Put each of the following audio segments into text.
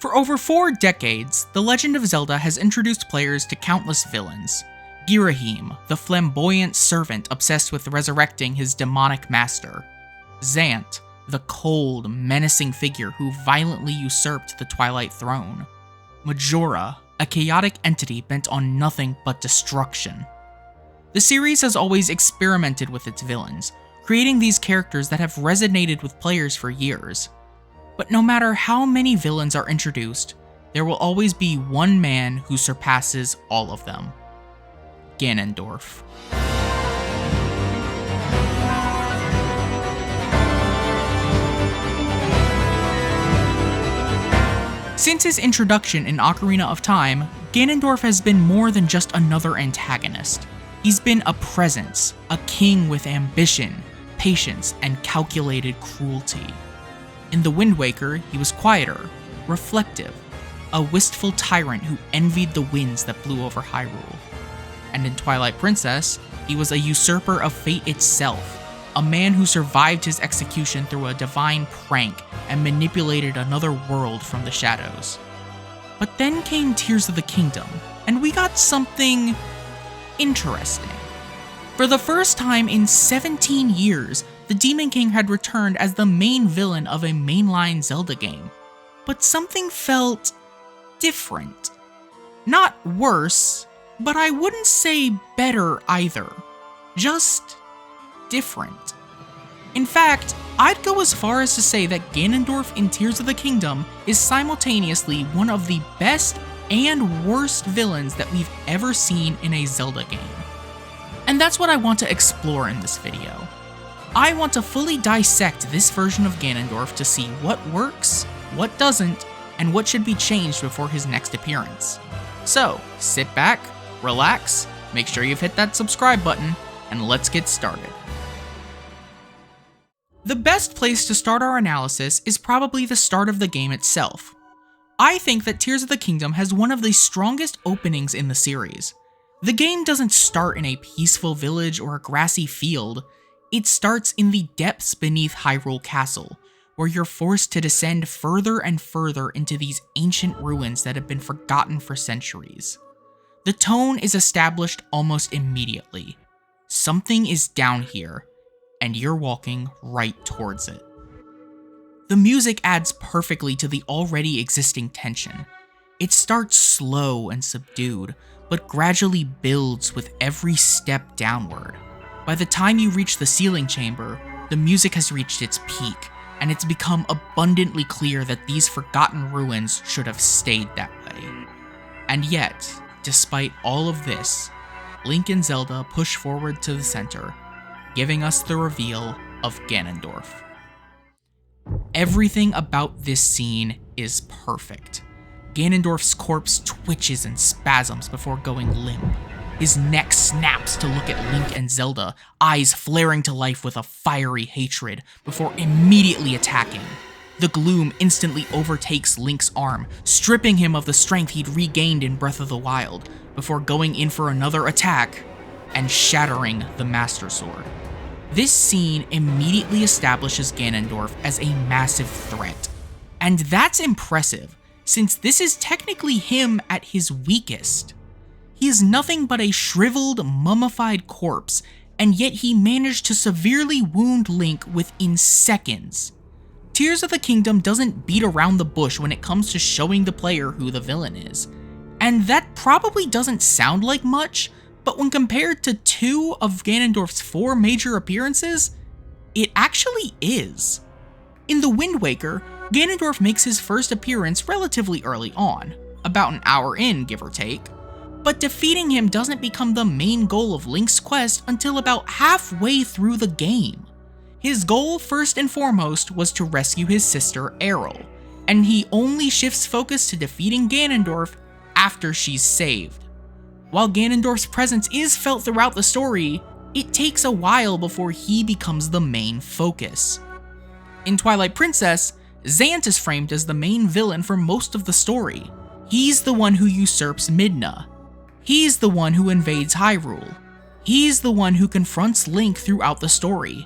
For over 4 decades, The Legend of Zelda has introduced players to countless villains. Girahim, the flamboyant servant obsessed with resurrecting his demonic master. Zant, the cold, menacing figure who violently usurped the Twilight throne. Majora, a chaotic entity bent on nothing but destruction. The series has always experimented with its villains, creating these characters that have resonated with players for years. But no matter how many villains are introduced, there will always be one man who surpasses all of them. Ganondorf. Since his introduction in Ocarina of Time, Ganondorf has been more than just another antagonist. He's been a presence, a king with ambition, patience, and calculated cruelty. In The Wind Waker, he was quieter, reflective, a wistful tyrant who envied the winds that blew over Hyrule. And in Twilight Princess, he was a usurper of fate itself, a man who survived his execution through a divine prank and manipulated another world from the shadows. But then came Tears of the Kingdom, and we got something interesting. For the first time in 17 years, the Demon King had returned as the main villain of a mainline Zelda game. But something felt different. Not worse, but I wouldn't say better either. Just different. In fact, I'd go as far as to say that Ganondorf in Tears of the Kingdom is simultaneously one of the best and worst villains that we've ever seen in a Zelda game. And that's what I want to explore in this video. I want to fully dissect this version of Ganondorf to see what works, what doesn't, and what should be changed before his next appearance. So, sit back, relax, make sure you've hit that subscribe button, and let's get started. The best place to start our analysis is probably the start of the game itself. I think that Tears of the Kingdom has one of the strongest openings in the series. The game doesn't start in a peaceful village or a grassy field. It starts in the depths beneath Hyrule Castle, where you're forced to descend further and further into these ancient ruins that have been forgotten for centuries. The tone is established almost immediately. Something is down here, and you're walking right towards it. The music adds perfectly to the already existing tension. It starts slow and subdued, but gradually builds with every step downward. By the time you reach the ceiling chamber, the music has reached its peak, and it's become abundantly clear that these forgotten ruins should have stayed that way. And yet, despite all of this, Link and Zelda push forward to the center, giving us the reveal of Ganondorf. Everything about this scene is perfect. Ganondorf's corpse twitches and spasms before going limp. His neck snaps to look at Link and Zelda, eyes flaring to life with a fiery hatred, before immediately attacking. The gloom instantly overtakes Link's arm, stripping him of the strength he'd regained in Breath of the Wild, before going in for another attack and shattering the Master Sword. This scene immediately establishes Ganondorf as a massive threat. And that's impressive, since this is technically him at his weakest. He is nothing but a shriveled, mummified corpse, and yet he managed to severely wound Link within seconds. Tears of the Kingdom doesn't beat around the bush when it comes to showing the player who the villain is. And that probably doesn't sound like much, but when compared to 2 of Ganondorf's 4 major appearances, it actually is. In The Wind Waker, Ganondorf makes his first appearance relatively early on, about an hour in, give or take, but defeating him doesn't become the main goal of Link's quest until about halfway through the game. His goal, first and foremost, was to rescue his sister, Aryll, and he only shifts focus to defeating Ganondorf after she's saved. While Ganondorf's presence is felt throughout the story, it takes a while before he becomes the main focus. In Twilight Princess, Zant is framed as the main villain for most of the story. He's the one who usurps Midna. He's the one who invades Hyrule. He's the one who confronts Link throughout the story.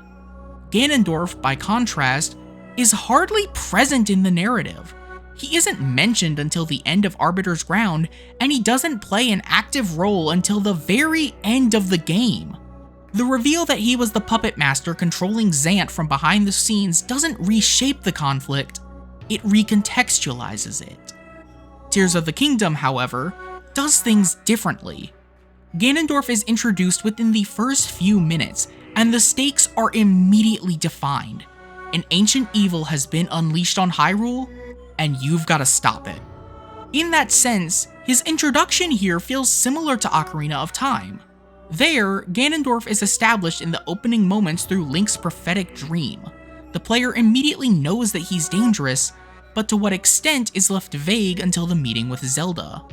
Ganondorf, by contrast, is hardly present in the narrative. He isn't mentioned until the end of Arbiter's Ground, and he doesn't play an active role until the very end of the game. The reveal that he was the puppet master controlling Zant from behind the scenes doesn't reshape the conflict, it recontextualizes it. Tears of the Kingdom, however, does things differently. Ganondorf is introduced within the first few minutes, and the stakes are immediately defined. An ancient evil has been unleashed on Hyrule, and you've got to stop it. In that sense, his introduction here feels similar to Ocarina of Time. There, Ganondorf is established in the opening moments through Link's prophetic dream. The player immediately knows that he's dangerous, but to what extent is left vague until the meeting with Zelda.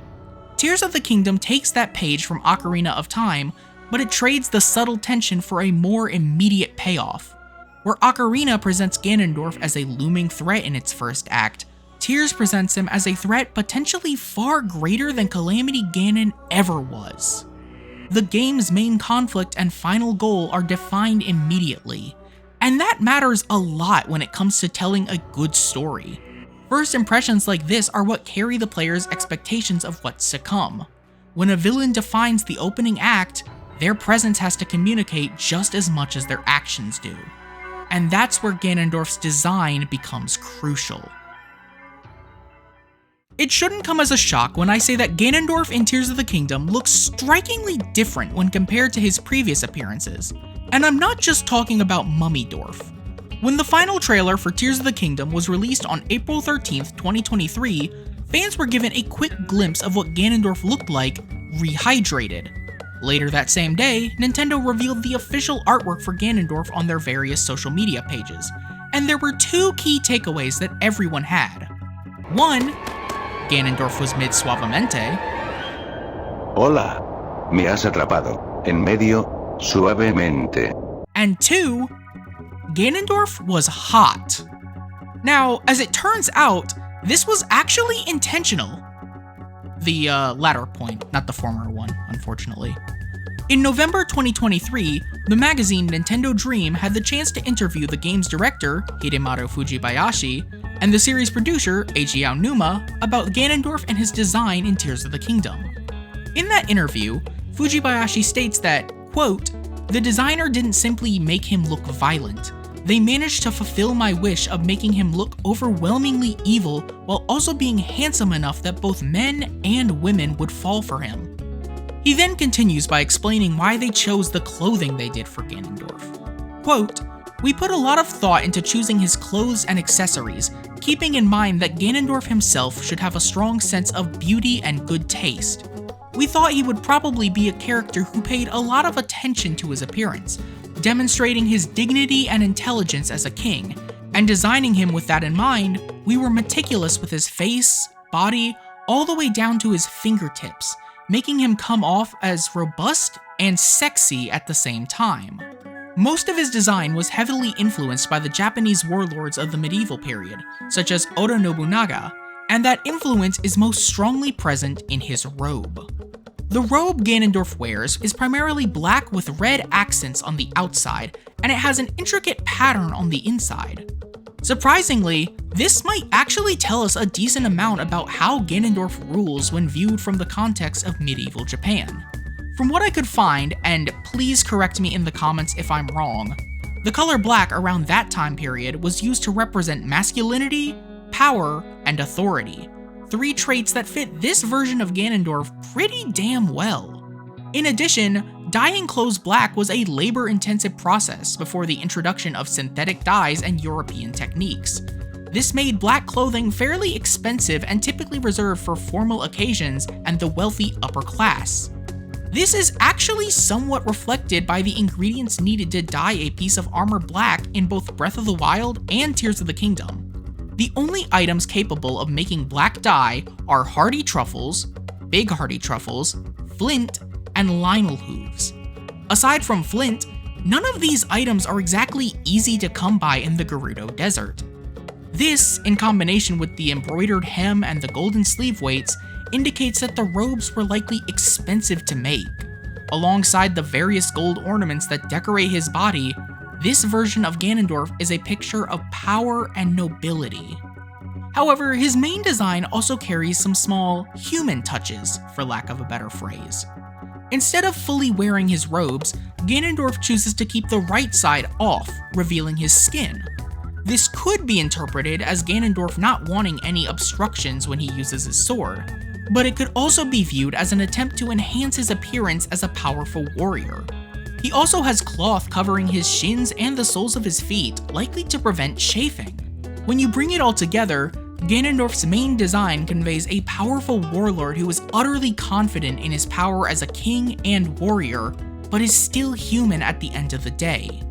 Tears of the Kingdom takes that page from Ocarina of Time, but it trades the subtle tension for a more immediate payoff. Where Ocarina presents Ganondorf as a looming threat in its first act, Tears presents him as a threat potentially far greater than Calamity Ganon ever was. The game's main conflict and final goal are defined immediately, and that matters a lot when it comes to telling a good story. First impressions like this are what carry the player's expectations of what's to come. When a villain defines the opening act, their presence has to communicate just as much as their actions do. And that's where Ganondorf's design becomes crucial. It shouldn't come as a shock when I say that Ganondorf in Tears of the Kingdom looks strikingly different when compared to his previous appearances, and I'm not just talking about Mummydorf. When the final trailer for Tears of the Kingdom was released on April 13th, 2023, fans were given a quick glimpse of what Ganondorf looked like, rehydrated. Later that same day, Nintendo revealed the official artwork for Ganondorf on their various social media pages, and there were two key takeaways that everyone had. One, Ganondorf was mid suavemente. Hola. Me has atrapado. En medio, suavemente. And two, Ganondorf was hot. Now, as it turns out, this was actually intentional. The latter point, not the former one, unfortunately. In November 2023, the magazine Nintendo Dream had the chance to interview the game's director, Hidemaru Fujibayashi, and the series producer, Eiji Aonuma, about Ganondorf and his design in Tears of the Kingdom. In that interview, Fujibayashi states that, quote, "The designer didn't simply make him look violent. They managed to fulfill my wish of making him look overwhelmingly evil while also being handsome enough that both men and women would fall for him." He then continues by explaining why they chose the clothing they did for Ganondorf. Quote, "We put a lot of thought into choosing his clothes and accessories, keeping in mind that Ganondorf himself should have a strong sense of beauty and good taste. We thought he would probably be a character who paid a lot of attention to his appearance, demonstrating his dignity and intelligence as a king, and designing him with that in mind, we were meticulous with his face, body, all the way down to his fingertips, making him come off as robust and sexy at the same time." Most of his design was heavily influenced by the Japanese warlords of the medieval period, such as Oda Nobunaga, and that influence is most strongly present in his robe. The robe Ganondorf wears is primarily black with red accents on the outside, and it has an intricate pattern on the inside. Surprisingly, this might actually tell us a decent amount about how Ganondorf rules when viewed from the context of medieval Japan. From what I could find, and please correct me in the comments if I'm wrong, the color black around that time period was used to represent masculinity, power, and authority, three traits that fit this version of Ganondorf pretty damn well. In addition, dyeing clothes black was a labor-intensive process before the introduction of synthetic dyes and European techniques. This made black clothing fairly expensive and typically reserved for formal occasions and the wealthy upper class. This is actually somewhat reflected by the ingredients needed to dye a piece of armor black in both Breath of the Wild and Tears of the Kingdom. The only items capable of making black dye are hardy truffles, big hardy truffles, flint, and Lynel hooves. Aside from flint, none of these items are exactly easy to come by in the Gerudo Desert. This, in combination with the embroidered hem and the golden sleeve weights, indicates that the robes were likely expensive to make. Alongside the various gold ornaments that decorate his body, this version of Ganondorf is a picture of power and nobility. However, his main design also carries some small human touches, for lack of a better phrase. Instead of fully wearing his robes, Ganondorf chooses to keep the right side off, revealing his skin. This could be interpreted as Ganondorf not wanting any obstructions when he uses his sword, but it could also be viewed as an attempt to enhance his appearance as a powerful warrior. He also has cloth covering his shins and the soles of his feet, likely to prevent chafing. When you bring it all together, Ganondorf's main design conveys a powerful warlord who is utterly confident in his power as a king and warrior, but is still human at the end of the day.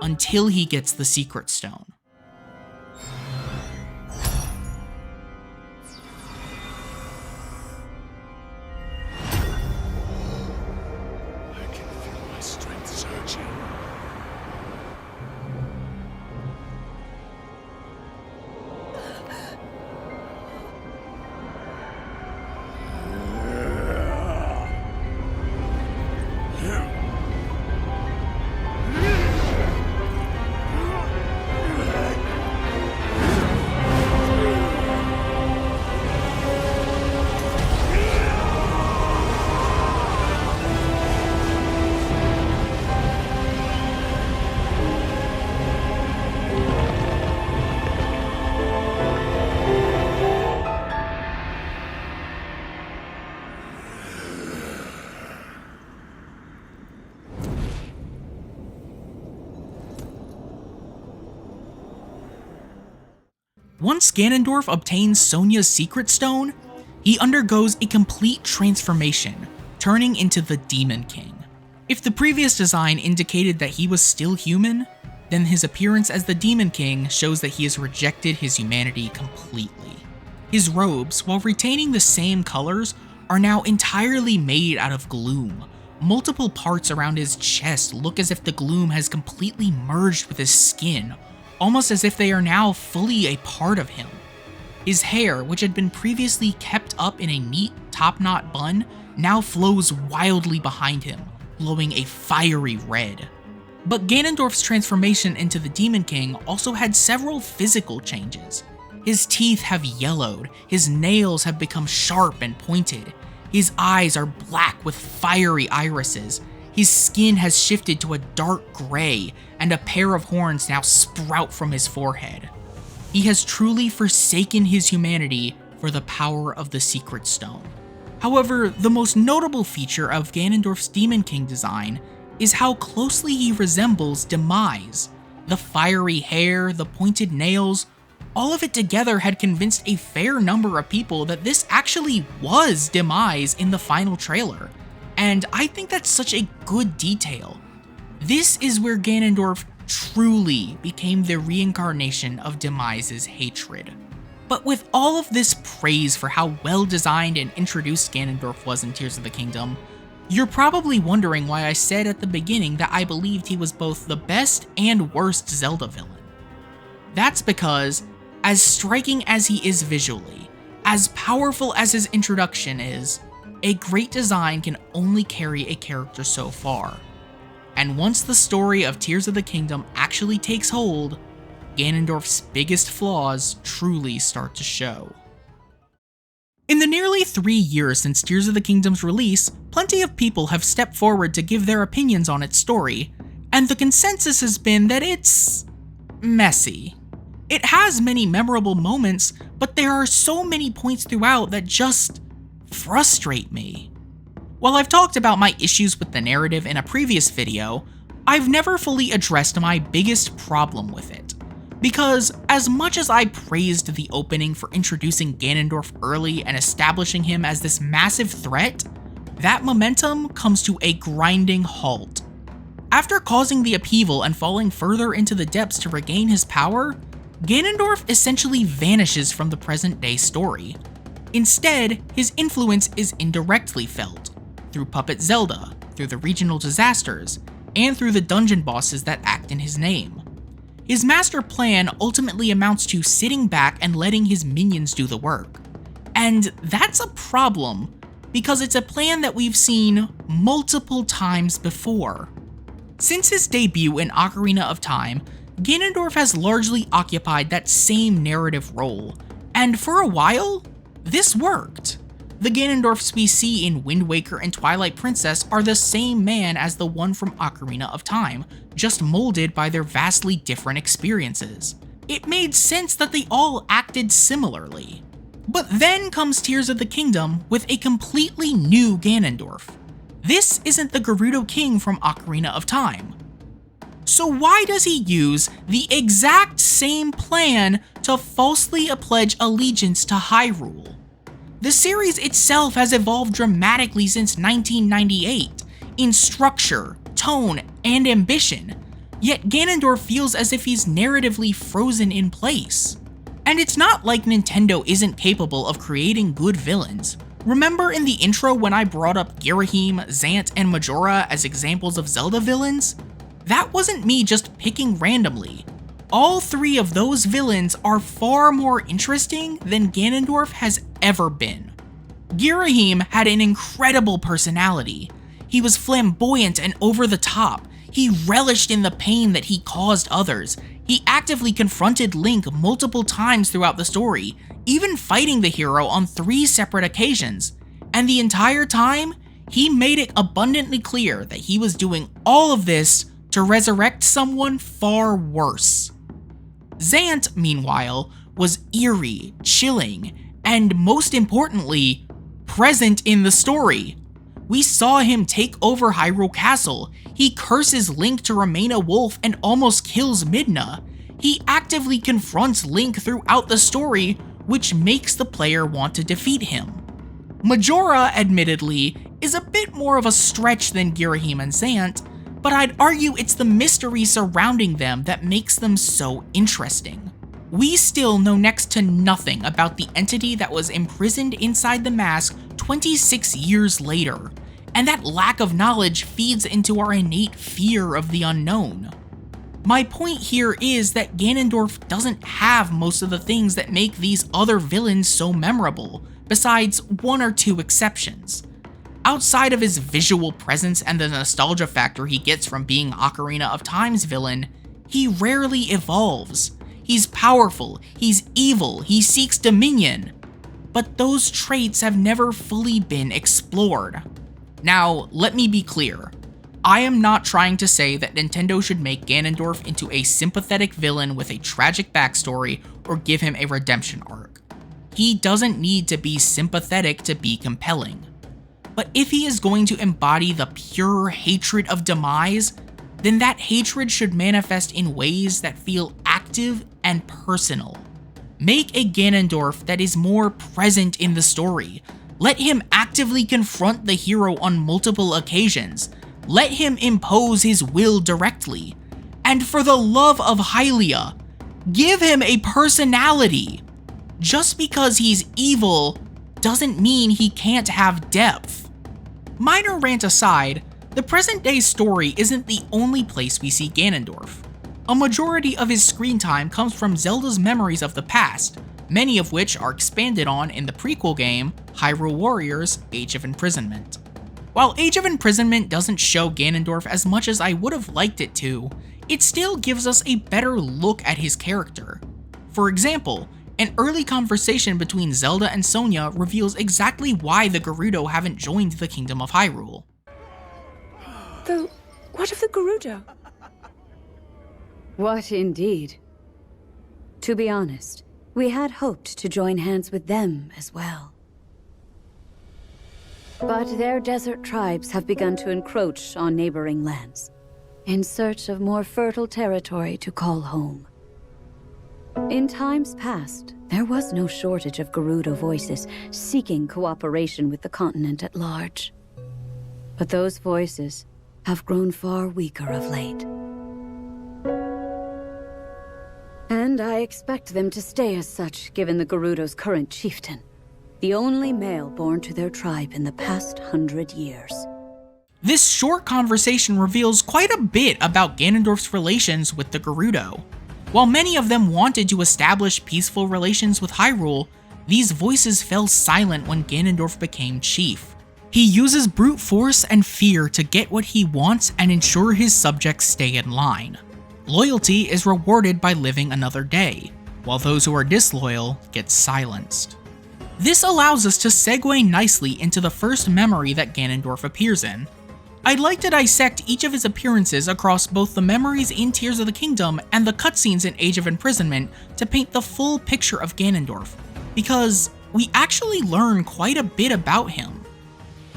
Until he gets the Secret Stone. I can feel my strength surging. Once Ganondorf obtains Sonia's Secret Stone, he undergoes a complete transformation, turning into the Demon King. If the previous design indicated that he was still human, then his appearance as the Demon King shows that he has rejected his humanity completely. His robes, while retaining the same colors, are now entirely made out of gloom. Multiple parts around his chest look as if the gloom has completely merged with his skin, almost as if they are now fully a part of him. His hair, which had been previously kept up in a neat top-knot bun, now flows wildly behind him, glowing a fiery red. But Ganondorf's transformation into the Demon King also had several physical changes. His teeth have yellowed, his nails have become sharp and pointed, his eyes are black with fiery irises, his skin has shifted to a dark gray, and a pair of horns now sprout from his forehead. He has truly forsaken his humanity for the power of the Secret Stone. However, the most notable feature of Ganondorf's Demon King design is how closely he resembles Demise. The fiery hair, the pointed nails, all of it together had convinced a fair number of people that this actually was Demise in the final trailer. And I think that's such a good detail. This is where Ganondorf truly became the reincarnation of Demise's hatred. But with all of this praise for how well designed and introduced Ganondorf was in Tears of the Kingdom, you're probably wondering why I said at the beginning that I believed he was both the best and worst Zelda villain. That's because, as striking as he is visually, as powerful as his introduction is, a great design can only carry a character so far. And once the story of Tears of the Kingdom actually takes hold, Ganondorf's biggest flaws truly start to show. In the nearly 3 years since Tears of the Kingdom's release, plenty of people have stepped forward to give their opinions on its story, and the consensus has been that it's messy. It has many memorable moments, but there are so many points throughout that just frustrate me. While I've talked about my issues with the narrative in a previous video, I've never fully addressed my biggest problem with it. Because as much as I praised the opening for introducing Ganondorf early and establishing him as this massive threat, that momentum comes to a grinding halt. After causing the upheaval and falling further into the depths to regain his power, Ganondorf essentially vanishes from the present-day story. Instead, his influence is indirectly felt, through Puppet Zelda, through the regional disasters, and through the dungeon bosses that act in his name. His master plan ultimately amounts to sitting back and letting his minions do the work. And that's a problem, because it's a plan that we've seen multiple times before. Since his debut in Ocarina of Time, Ganondorf has largely occupied that same narrative role, and for a while, this worked. The Ganondorfs we see in Wind Waker and Twilight Princess are the same man as the one from Ocarina of Time, just molded by their vastly different experiences. It made sense that they all acted similarly. But then comes Tears of the Kingdom with a completely new Ganondorf. This isn't the Gerudo King from Ocarina of Time. So why does he use the exact same plan to falsely pledge allegiance to Hyrule? The series itself has evolved dramatically since 1998, in structure, tone, and ambition, yet Ganondorf feels as if he's narratively frozen in place. And it's not like Nintendo isn't capable of creating good villains. Remember in the intro when I brought up Girahim, Zant, and Majora as examples of Zelda villains? That wasn't me just picking randomly. All three of those villains are far more interesting than Ganondorf has ever been. Girahim had an incredible personality. He was flamboyant and over the top. He relished in the pain that he caused others. He actively confronted Link multiple times throughout the story, even fighting the hero on 3 separate occasions. And the entire time, he made it abundantly clear that he was doing all of this to resurrect someone far worse. Zant, meanwhile, was eerie, chilling, and most importantly, present in the story. We saw him take over Hyrule Castle. He curses Link to remain a wolf and almost kills Midna. He actively confronts Link throughout the story, which makes the player want to defeat him. Majora, admittedly, is a bit more of a stretch than Girahim and Zant, but I'd argue it's the mystery surrounding them that makes them so interesting. We still know next to nothing about the entity that was imprisoned inside the mask 26 years later, and that lack of knowledge feeds into our innate fear of the unknown. My point here is that Ganondorf doesn't have most of the things that make these other villains so memorable, besides 1 or 2 exceptions. Outside of his visual presence and the nostalgia factor he gets from being Ocarina of Time's villain, he rarely evolves. He's powerful, he's evil, he seeks dominion, but those traits have never fully been explored. Now, let me be clear. I am not trying to say that Nintendo should make Ganondorf into a sympathetic villain with a tragic backstory or give him a redemption arc. He doesn't need to be sympathetic to be compelling. But if he is going to embody the pure hatred of demise, then that hatred should manifest in ways that feel active and personal. Make a Ganondorf that is more present in the story. Let him actively confront the hero on multiple occasions. Let him impose his will directly. And for the love of Hylia, give him a personality. Just because he's evil doesn't mean he can't have depth. Minor rant aside, the present day story isn't the only place we see Ganondorf. A majority of his screen time comes from Zelda's memories of the past, many of which are expanded on in the prequel game, Hyrule Warriors: Age of Imprisonment. While Age of Imprisonment doesn't show Ganondorf as much as I would have liked it to, it still gives us a better look at his character. For example, an early conversation between Zelda and Sonia reveals exactly why the Gerudo haven't joined the Kingdom of Hyrule. Though, what of the Gerudo? What indeed? To be honest, we had hoped to join hands with them as well. But their desert tribes have begun to encroach on neighboring lands, in search of more fertile territory to call home. In times past, there was no shortage of Gerudo voices seeking cooperation with the continent at large. But those voices have grown far weaker of late. And I expect them to stay as such, given the Gerudo's current chieftain, the only male born to their tribe in the past 100 years. This short conversation reveals quite a bit about Ganondorf's relations with the Gerudo. While many of them wanted to establish peaceful relations with Hyrule, these voices fell silent when Ganondorf became chief. He uses brute force and fear to get what he wants and ensure his subjects stay in line. Loyalty is rewarded by living another day, while those who are disloyal get silenced. This allows us to segue nicely into the first memory that Ganondorf appears in. I'd like to dissect each of his appearances across both the memories in Tears of the Kingdom and the cutscenes in Age of Imprisonment to paint the full picture of Ganondorf, because we actually learn quite a bit about him.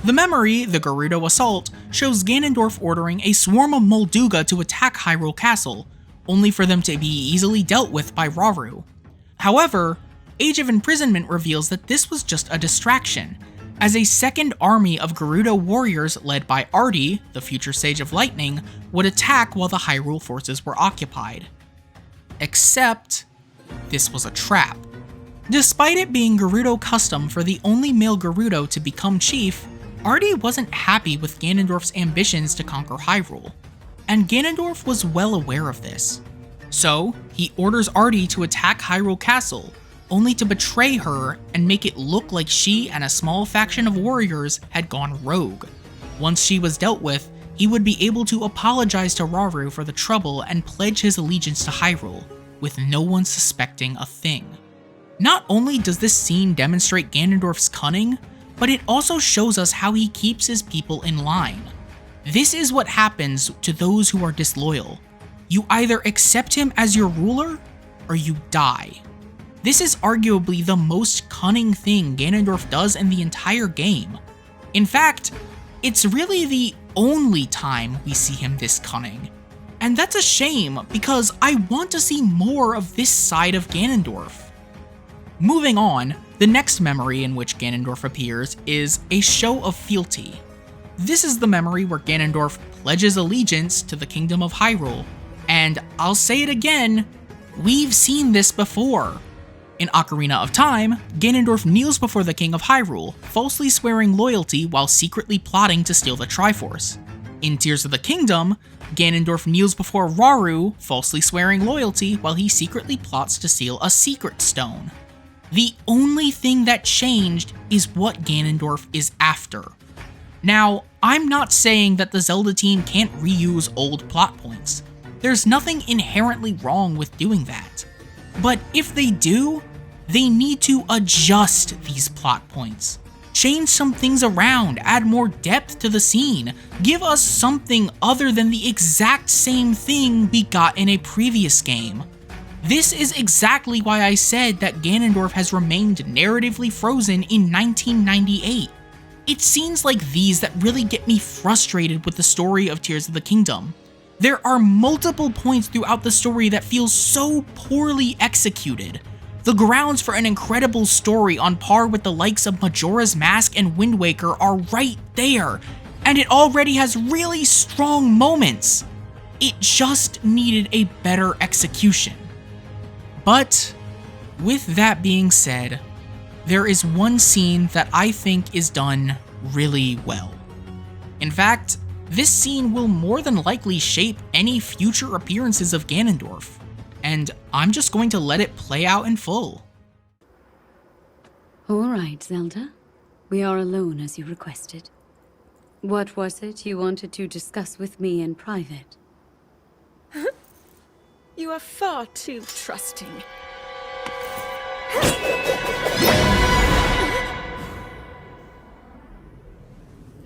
The memory, the Gerudo Assault, shows Ganondorf ordering a swarm of Molduga to attack Hyrule Castle, only for them to be easily dealt with by Rauru. However, Age of Imprisonment reveals that this was just a distraction, as a second army of Gerudo warriors led by Artie, the future Sage of Lightning, would attack while the Hyrule forces were occupied. Except, this was a trap. Despite it being Gerudo custom for the only male Gerudo to become chief, Artie wasn't happy with Ganondorf's ambitions to conquer Hyrule, and Ganondorf was well aware of this. So, he orders Artie to attack Hyrule Castle, only to betray her and make it look like she and a small faction of warriors had gone rogue. Once she was dealt with, he would be able to apologize to Rauru for the trouble and pledge his allegiance to Hyrule, with no one suspecting a thing. Not only does this scene demonstrate Ganondorf's cunning, but it also shows us how he keeps his people in line. This is what happens to those who are disloyal. You either accept him as your ruler, or you die. This is arguably the most cunning thing Ganondorf does in the entire game. In fact, it's really the only time we see him this cunning. And that's a shame, because I want to see more of this side of Ganondorf. Moving on, the next memory in which Ganondorf appears is a show of fealty. This is the memory where Ganondorf pledges allegiance to the Kingdom of Hyrule, and I'll say it again, we've seen this before. In Ocarina of Time, Ganondorf kneels before the King of Hyrule, falsely swearing loyalty while secretly plotting to steal the Triforce. In Tears of the Kingdom, Ganondorf kneels before Rauru, falsely swearing loyalty while he secretly plots to steal a secret stone. The only thing that changed is what Ganondorf is after. Now, I'm not saying that the Zelda team can't reuse old plot points. There's nothing inherently wrong with doing that. But if they do, they need to adjust these plot points. Change some things around, add more depth to the scene, give us something other than the exact same thing we got in a previous game. This is exactly why I said that Ganondorf has remained narratively frozen in 1998. It's scenes like these that really get me frustrated with the story of Tears of the Kingdom. There are multiple points throughout the story that feel so poorly executed. The grounds for an incredible story on par with the likes of Majora's Mask and Wind Waker are right there, and it already has really strong moments. It just needed a better execution. But, with that being said, there is one scene that I think is done really well. In fact, this scene will more than likely shape any future appearances of Ganondorf, and I'm just going to let it play out in full. All right, Zelda. We are alone as you requested. What was it you wanted to discuss with me in private? You are far too trusting.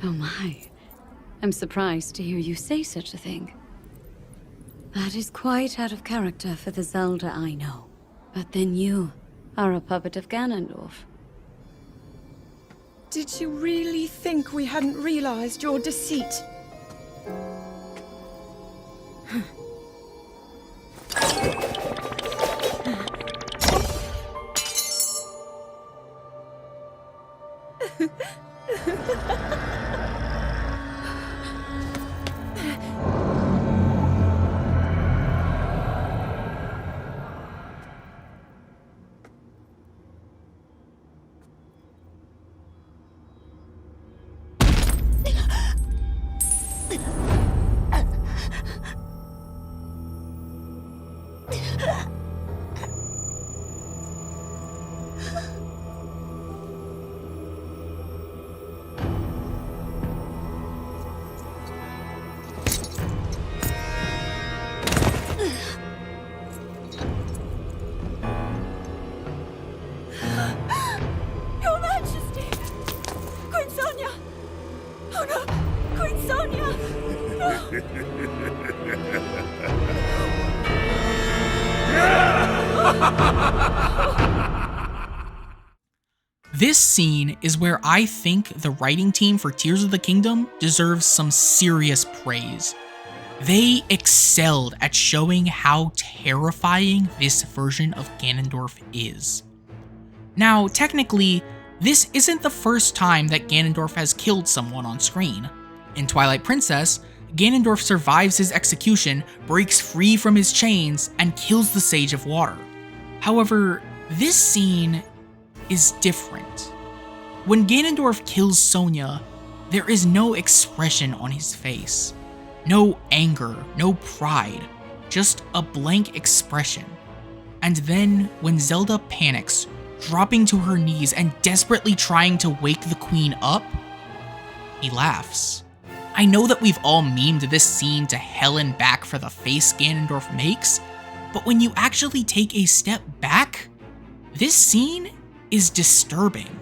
Oh my. I'm surprised to hear you say such a thing. That is quite out of character for the Zelda I know. But then you are a puppet of Ganondorf. Did you really think we hadn't realized your deceit? This scene is where I think the writing team for Tears of the Kingdom deserves some serious praise. They excelled at showing how terrifying this version of Ganondorf is. Now, technically, this isn't the first time that Ganondorf has killed someone on screen. In Twilight Princess, Ganondorf survives his execution, breaks free from his chains, and kills the Sage of Water. However, this scene is different. When Ganondorf kills Sonia, there is no expression on his face. No anger, no pride, just a blank expression. And then, when Zelda panics, dropping to her knees and desperately trying to wake the queen up, he laughs. I know that we've all memed this scene to hell and back for the face Ganondorf makes, but when you actually take a step back, this scene is disturbing.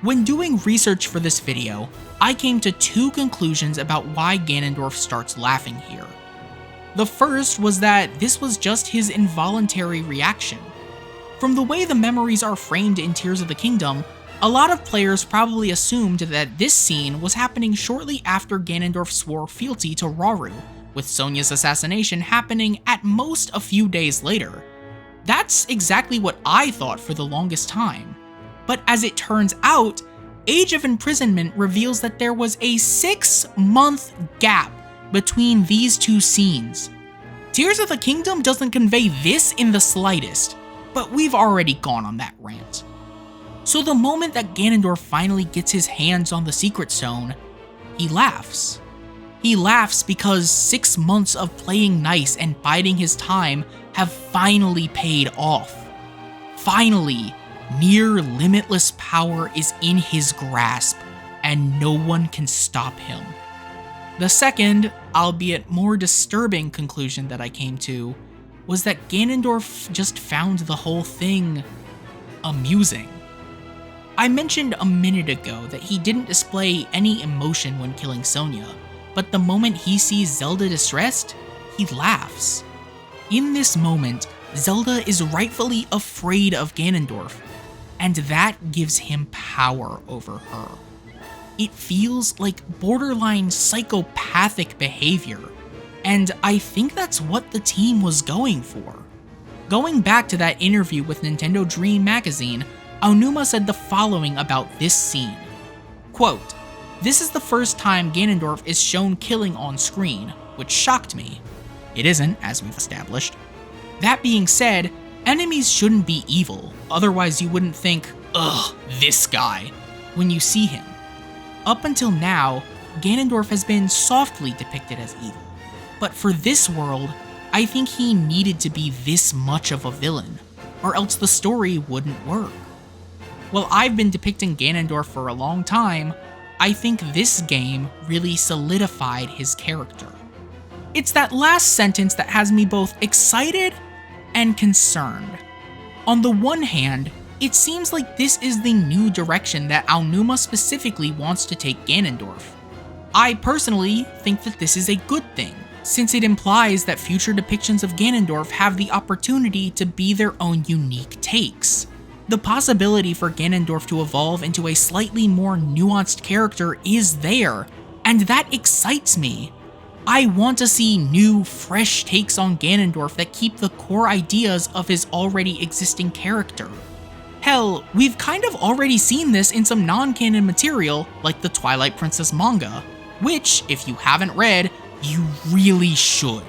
When doing research for this video, I came to two conclusions about why Ganondorf starts laughing here. The first was that this was just his involuntary reaction. From the way the memories are framed in Tears of the Kingdom, a lot of players probably assumed that this scene was happening shortly after Ganondorf swore fealty to Rauru, with Sonia's assassination happening at most a few days later. That's exactly what I thought for the longest time. But as it turns out, Age of Imprisonment reveals that there was a 6-month gap between these two scenes. Tears of the Kingdom doesn't convey this in the slightest, but we've already gone on that rant. So the moment that Ganondorf finally gets his hands on the Secret Stone, he laughs. He laughs because 6 months of playing nice and biding his time have finally paid off. Finally, near limitless power is in his grasp, and no one can stop him. The second, albeit more disturbing conclusion that I came to was that Ganondorf just found the whole thing amusing. I mentioned a minute ago that he didn't display any emotion when killing Sonia, but the moment he sees Zelda distressed, he laughs. In this moment, Zelda is rightfully afraid of Ganondorf, and that gives him power over her. It feels like borderline psychopathic behavior, and I think that's what the team was going for. Going back to that interview with Nintendo Dream magazine, Aonuma said the following about this scene. Quote, "This is the first time Ganondorf is shown killing on screen, which shocked me. It isn't, as we've established. That being said, enemies shouldn't be evil, otherwise you wouldn't think, ugh, this guy, when you see him. Up until now, Ganondorf has been softly depicted as evil. But for this world, I think he needed to be this much of a villain, or else the story wouldn't work. While I've been depicting Ganondorf for a long time, I think this game really solidified his character." It's that last sentence that has me both excited and concerned. On the one hand, it seems like this is the new direction that Aonuma specifically wants to take Ganondorf. I personally think that this is a good thing, since it implies that future depictions of Ganondorf have the opportunity to be their own unique takes. The possibility for Ganondorf to evolve into a slightly more nuanced character is there, and that excites me. I want to see new, fresh takes on Ganondorf that keep the core ideas of his already existing character. Hell, we've kind of already seen this in some non-canon material, like the Twilight Princess manga, which, if you haven't read, you really should.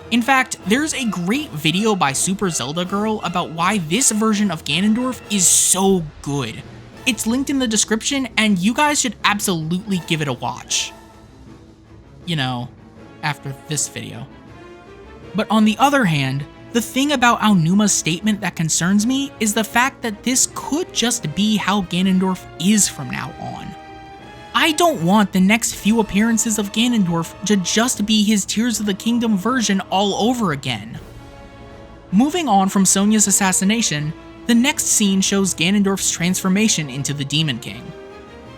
In fact, there's a great video by SuperZeldaGirl about why this version of Ganondorf is so good. It's linked in the description, and you guys should absolutely give it a watch. You know, after this video. But on the other hand, the thing about Aonuma's statement that concerns me is the fact that this could just be how Ganondorf is from now on. I don't want the next few appearances of Ganondorf to just be his Tears of the Kingdom version all over again. Moving on from Sonia's assassination, the next scene shows Ganondorf's transformation into the Demon King.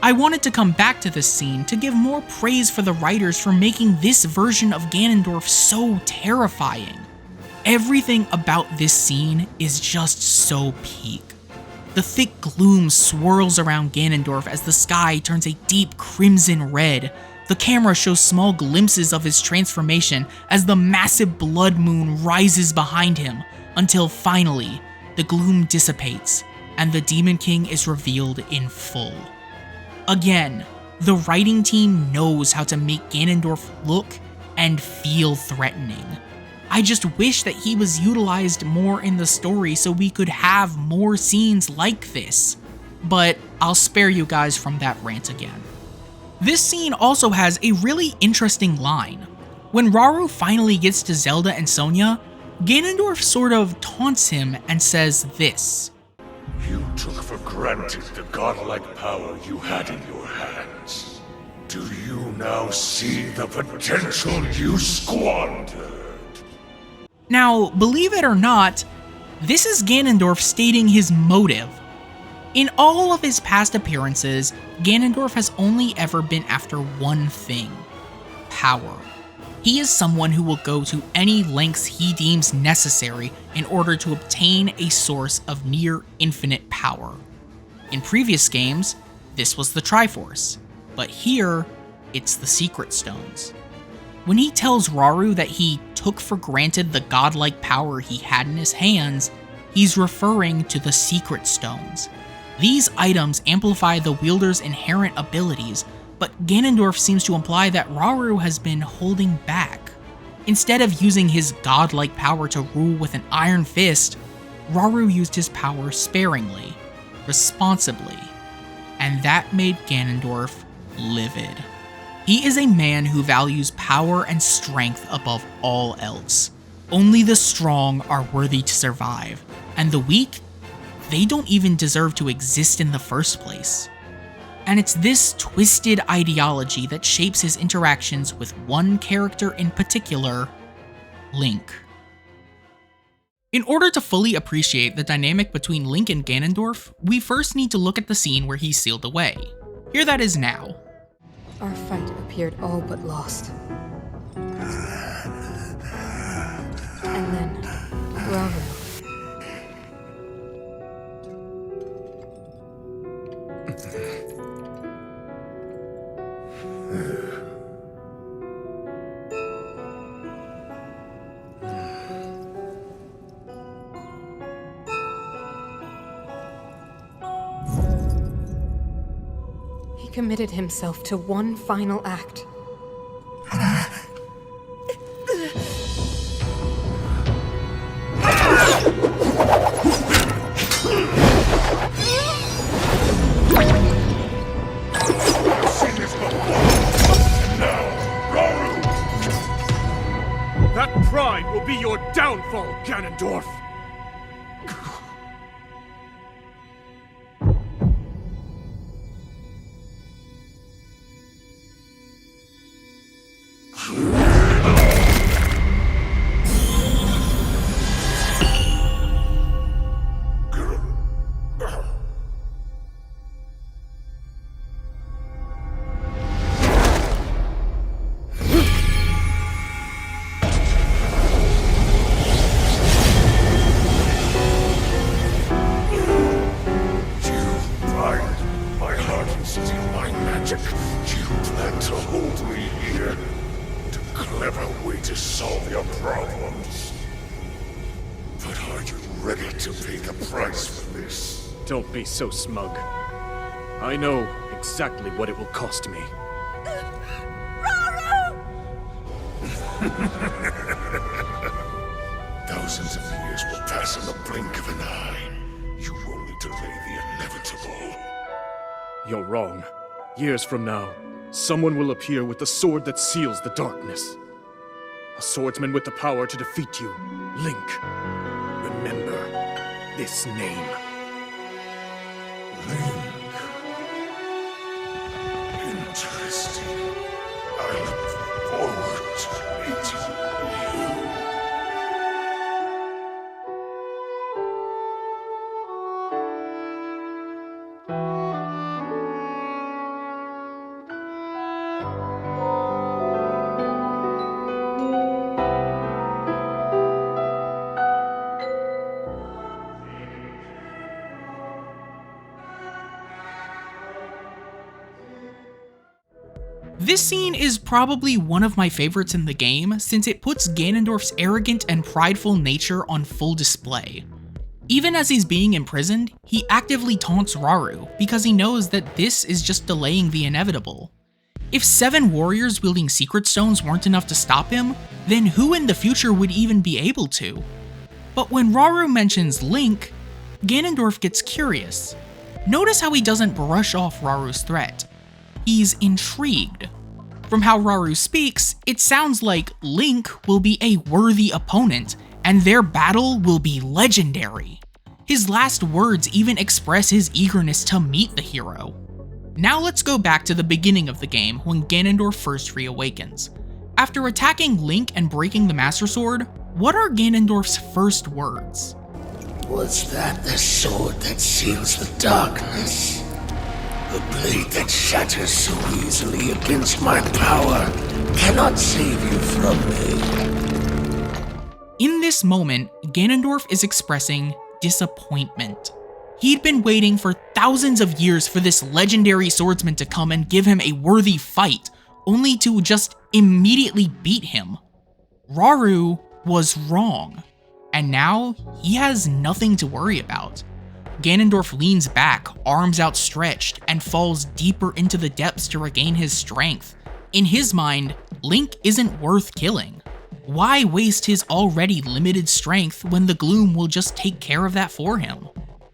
I wanted to come back to this scene to give more praise for the writers for making this version of Ganondorf so terrifying. Everything about this scene is just so peak. The thick gloom swirls around Ganondorf as the sky turns a deep crimson red. The camera shows small glimpses of his transformation as the massive blood moon rises behind him, until finally, the gloom dissipates and the Demon King is revealed in full. Again, the writing team knows how to make Ganondorf look and feel threatening. I just wish that he was utilized more in the story so we could have more scenes like this. But I'll spare you guys from that rant again. This scene also has a really interesting line. When Rauru finally gets to Zelda and Sonia, Ganondorf sort of taunts him and says this. You took for granted the godlike power you had in your hands. Do you now see the potential you squandered? Now, believe it or not, this is Ganondorf stating his motive. In all of his past appearances, Ganondorf has only ever been after one thing: power. He is someone who will go to any lengths he deems necessary in order to obtain a source of near infinite power. In previous games, this was the Triforce, but here, it's the Secret Stones. When he tells Rauru that he took for granted the godlike power he had in his hands, he's referring to the Secret Stones. These items amplify the wielder's inherent abilities, but Ganondorf seems to imply that Rauru has been holding back. Instead of using his godlike power to rule with an iron fist, Rauru used his power sparingly, responsibly, and that made Ganondorf livid. He is a man who values power and strength above all else. Only the strong are worthy to survive, and the weak, they don't even deserve to exist in the first place. And it's this twisted ideology that shapes his interactions with one character in particular, Link. In order to fully appreciate the dynamic between Link and Ganondorf, we first need to look at the scene where he's sealed away. Here that is now. Our fight appeared all but lost. And then, Rauru. He committed himself to one final act. That pride will be your downfall, Ganondorf! Don't be so smug. I know exactly what it will cost me. Thousands of years will pass in the blink of an eye. You only delay the inevitable. You're wrong. Years from now, someone will appear with the sword that seals the darkness. A swordsman with the power to defeat you, Link. Remember this name. Link. Interesting. I look forward to meeting you. This scene is probably one of my favorites in the game since it puts Ganondorf's arrogant and prideful nature on full display. Even as he's being imprisoned, he actively taunts Rauru because he knows that this is just delaying the inevitable. If 7 warriors wielding secret stones weren't enough to stop him, then who in the future would even be able to? But when Rauru mentions Link, Ganondorf gets curious. Notice how he doesn't brush off Raru's threat. He's intrigued. From how Rauru speaks, it sounds like Link will be a worthy opponent, and their battle will be legendary. His last words even express his eagerness to meet the hero. Now let's go back to the beginning of the game when Ganondorf first reawakens. After attacking Link and breaking the Master Sword, what are Ganondorf's first words? Was that the sword that seals the darkness? The blade that shatters so easily against my power cannot save you from me. In this moment, Ganondorf is expressing disappointment. He'd been waiting for thousands of years for this legendary swordsman to come and give him a worthy fight, only to just immediately beat him. Rauru was wrong, and now he has nothing to worry about. Ganondorf leans back, arms outstretched, and falls deeper into the depths to regain his strength. In his mind, Link isn't worth killing. Why waste his already limited strength when the gloom will just take care of that for him?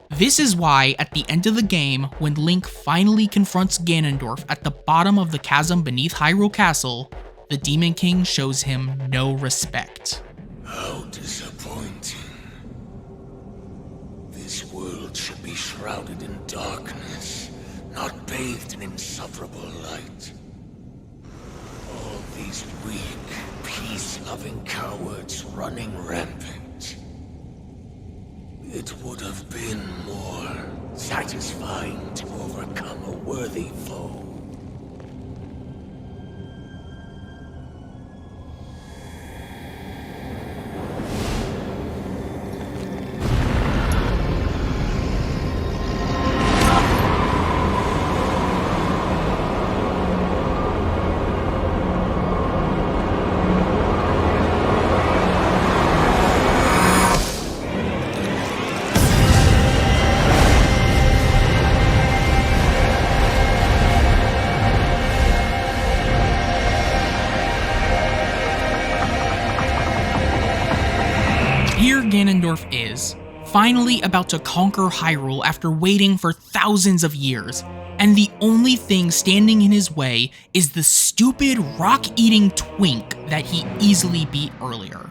This is why, at the end of the game, when Link finally confronts Ganondorf at the bottom of the chasm beneath Hyrule Castle, the Demon King shows him no respect. How disappointing. This world should be shrouded in darkness, not bathed in insufferable light. All these weak, peace-loving cowards running rampant. It would have been more satisfying to overcome a worthy foe. Ganondorf is, finally about to conquer Hyrule after waiting for thousands of years, and the only thing standing in his way is the stupid rock-eating twink that he easily beat earlier.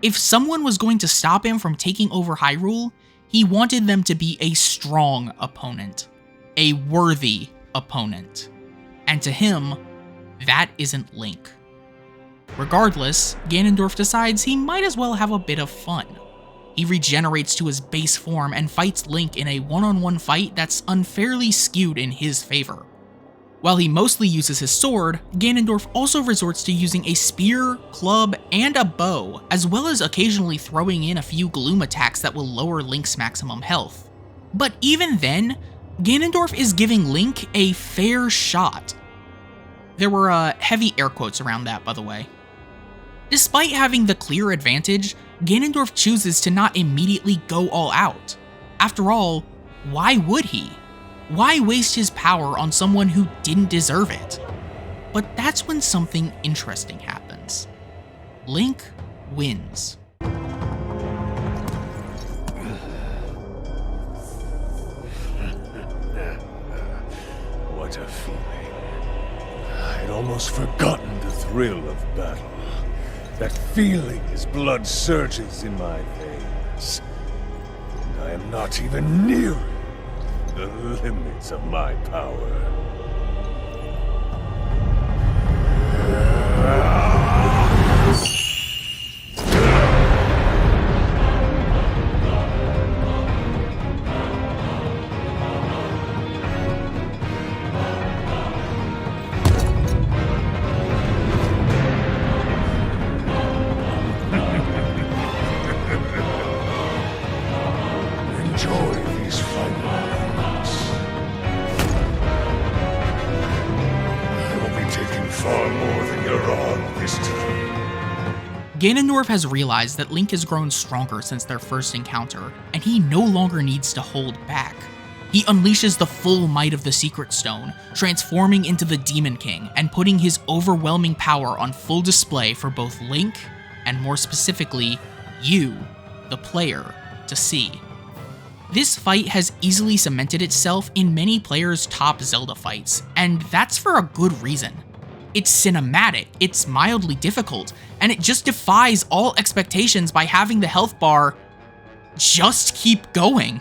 If someone was going to stop him from taking over Hyrule, he wanted them to be a strong opponent, a worthy opponent. And to him, that isn't Link. Regardless, Ganondorf decides he might as well have a bit of fun. He regenerates to his base form and fights Link in a one-on-one fight that's unfairly skewed in his favor. While he mostly uses his sword, Ganondorf also resorts to using a spear, club, and a bow, as well as occasionally throwing in a few gloom attacks that will lower Link's maximum health. But even then, Ganondorf is giving Link a fair shot. There were heavy air quotes around that, by the way. Despite having the clear advantage, Ganondorf chooses to not immediately go all out. After all, why would he? Why waste his power on someone who didn't deserve it? But that's when something interesting happens. Link wins. What a feeling. I'd almost forgotten the thrill of battle. That feeling as blood surges in my veins. And I am not even nearing the limits of my power. Enjoy these final moments. Ganondorf has realized that Link has grown stronger since their first encounter, and he no longer needs to hold back. He unleashes the full might of the Secret Stone, transforming into the Demon King and putting his overwhelming power on full display for both Link, and more specifically, you, the player, to see. This fight has easily cemented itself in many players' top Zelda fights, and that's for a good reason. It's cinematic, it's mildly difficult, and it just defies all expectations by having the health bar just keep going.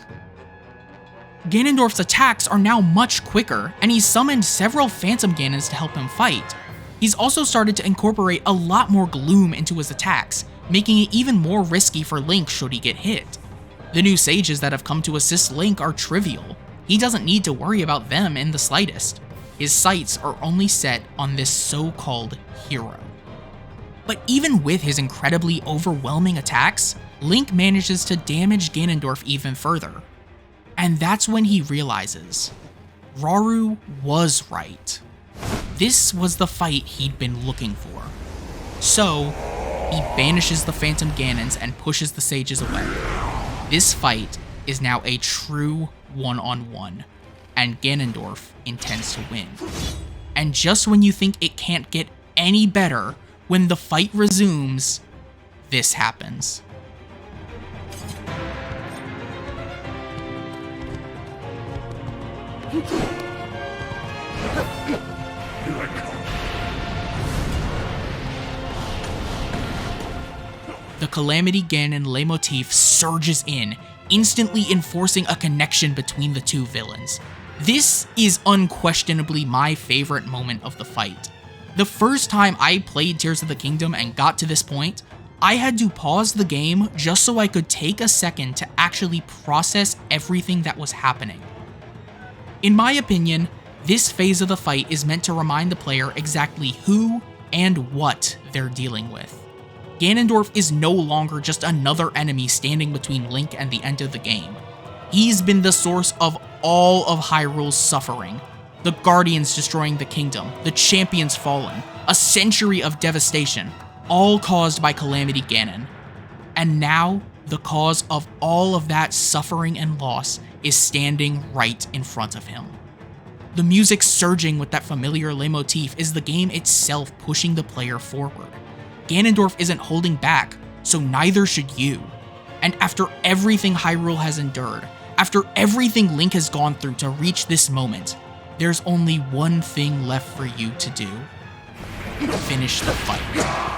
Ganondorf's attacks are now much quicker, and he's summoned several Phantom Ganons to help him fight. He's also started to incorporate a lot more gloom into his attacks, making it even more risky for Link should he get hit. The new sages that have come to assist Link are trivial. He doesn't need to worry about them in the slightest. His sights are only set on this so-called hero. But even with his incredibly overwhelming attacks, Link manages to damage Ganondorf even further. And that's when he realizes, Rauru was right. This was the fight he'd been looking for. So, he banishes the Phantom Ganons and pushes the sages away. This fight is now a true one-on-one, and Ganondorf intends to win. And just when you think it can't get any better, when the fight resumes, this happens. The Calamity Ganon leitmotif surges in, instantly enforcing a connection between the two villains. This is unquestionably my favorite moment of the fight. The first time I played Tears of the Kingdom and got to this point, I had to pause the game just so I could take a second to actually process everything that was happening. In my opinion, this phase of the fight is meant to remind the player exactly who and what they're dealing with. Ganondorf is no longer just another enemy standing between Link and the end of the game. He's been the source of all of Hyrule's suffering. The Guardians destroying the kingdom, the champions falling, a century of devastation, all caused by Calamity Ganon. And now, the cause of all of that suffering and loss is standing right in front of him. The music surging with that familiar leitmotif is the game itself pushing the player forward. Ganondorf isn't holding back, so neither should you. And after everything Hyrule has endured, after everything Link has gone through to reach this moment, there's only one thing left for you to do. Finish the fight.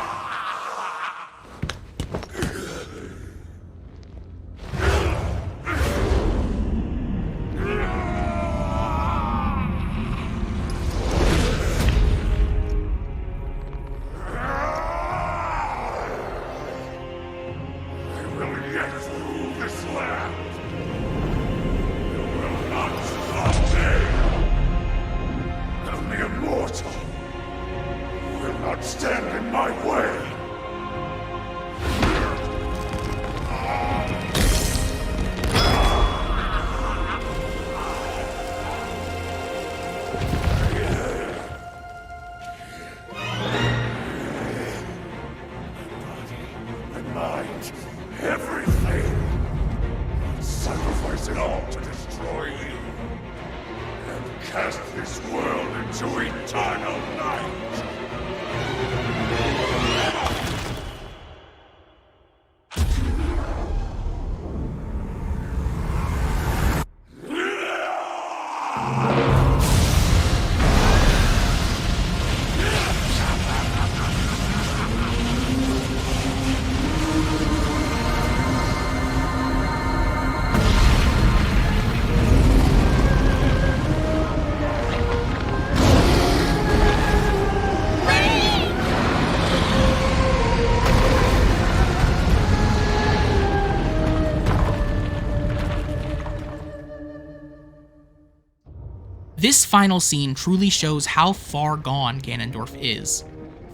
This final scene truly shows how far gone Ganondorf is.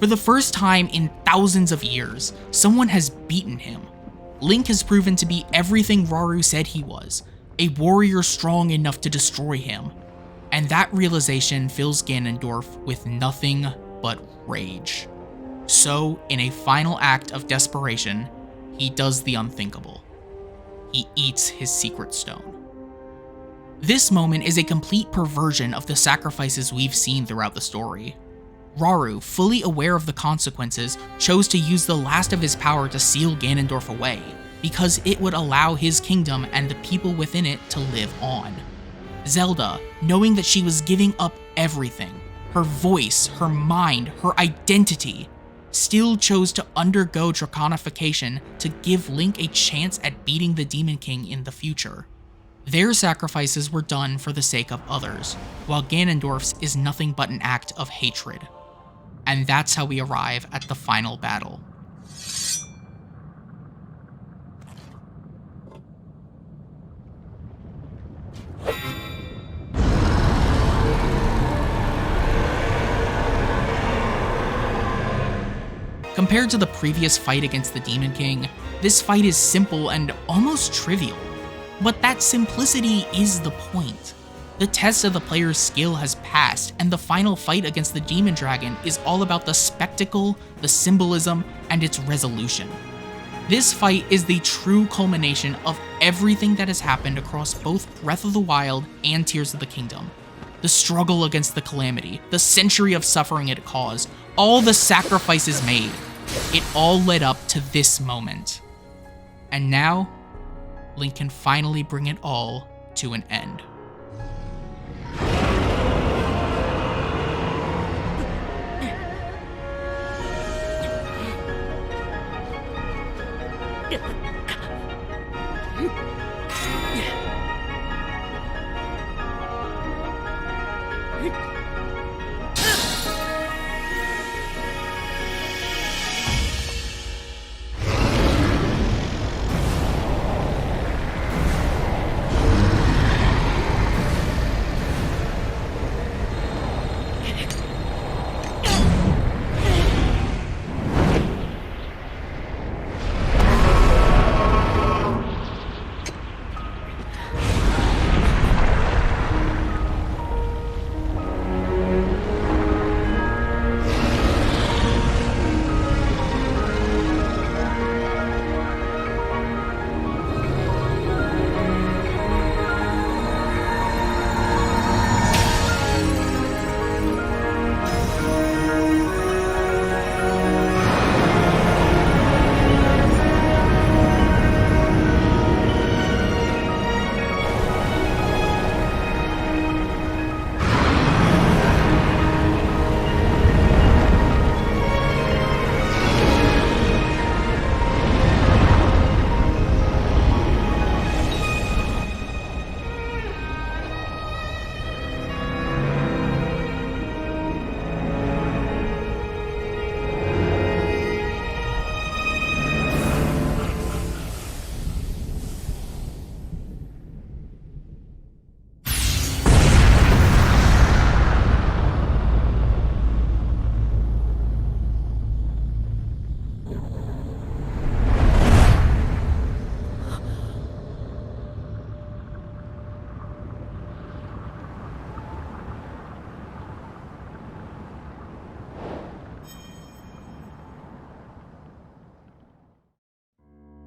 For the first time in thousands of years, someone has beaten him. Link has proven to be everything Rauru said he was, a warrior strong enough to destroy him. And that realization fills Ganondorf with nothing but rage. So, in a final act of desperation, he does the unthinkable. He eats his secret stone. This moment is a complete perversion of the sacrifices we've seen throughout the story. Rauru, fully aware of the consequences, chose to use the last of his power to seal Ganondorf away, because it would allow his kingdom and the people within it to live on. Zelda, knowing that she was giving up everything, her voice, her mind, her identity, still chose to undergo draconification to give Link a chance at beating the Demon King in the future. Their sacrifices were done for the sake of others, while Ganondorf's is nothing but an act of hatred. And that's how we arrive at the final battle. Compared to the previous fight against the Demon King, this fight is simple and almost trivial. But that simplicity is the point. The test of the player's skill has passed, and the final fight against the Demon Dragon is all about the spectacle, the symbolism, and its resolution. This fight is the true culmination of everything that has happened across both Breath of the Wild and Tears of the Kingdom. The struggle against the calamity, the century of suffering it caused, all the sacrifices made. It all led up to this moment. And now, Link can finally bring it all to an end.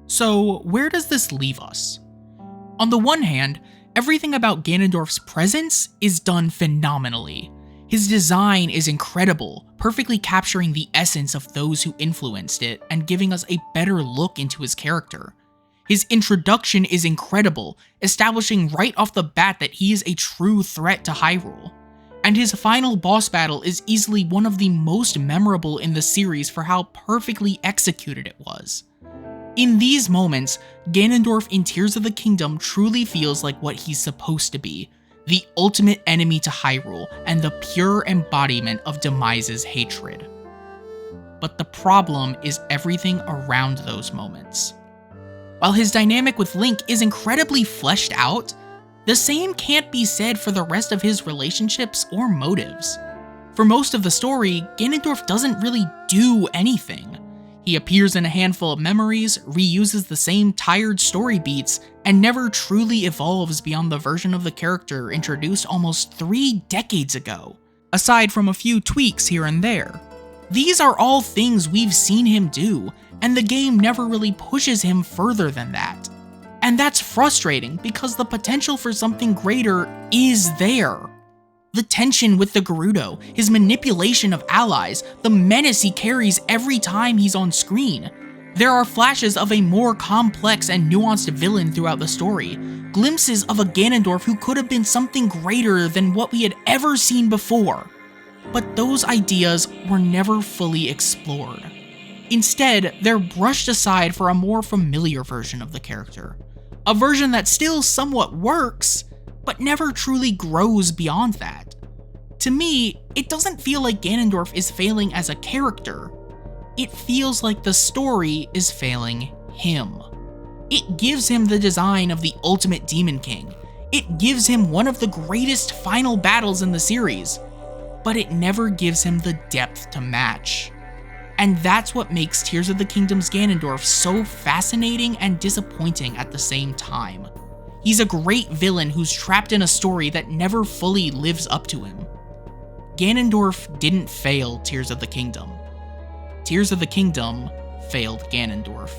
So, where does this leave us? On the one hand, everything about Ganondorf's presence is done phenomenally. His design is incredible, perfectly capturing the essence of those who influenced it and giving us a better look into his character. His introduction is incredible, establishing right off the bat that he is a true threat to Hyrule. And his final boss battle is easily one of the most memorable in the series for how perfectly executed it was. In these moments, Ganondorf in Tears of the Kingdom truly feels like what he's supposed to be, the ultimate enemy to Hyrule and the pure embodiment of Demise's hatred. But the problem is everything around those moments. While his dynamic with Link is incredibly fleshed out, the same can't be said for the rest of his relationships or motives. For most of the story, Ganondorf doesn't really do anything. He appears in a handful of memories, reuses the same tired story beats, and never truly evolves beyond the version of the character introduced almost 3 decades ago, aside from a few tweaks here and there. These are all things we've seen him do, and the game never really pushes him further than that. And that's frustrating because the potential for something greater is there. The tension with the Gerudo, his manipulation of allies, the menace he carries every time he's on screen. There are flashes of a more complex and nuanced villain throughout the story, glimpses of a Ganondorf who could have been something greater than what we had ever seen before. But those ideas were never fully explored. Instead, they're brushed aside for a more familiar version of the character. A version that still somewhat works, but never truly grows beyond that. To me, it doesn't feel like Ganondorf is failing as a character. It feels like the story is failing him. It gives him the design of the ultimate Demon King. It gives him one of the greatest final battles in the series, but it never gives him the depth to match. And that's what makes Tears of the Kingdom's Ganondorf so fascinating and disappointing at the same time. He's a great villain who's trapped in a story that never fully lives up to him. Ganondorf didn't fail Tears of the Kingdom. Tears of the Kingdom failed Ganondorf.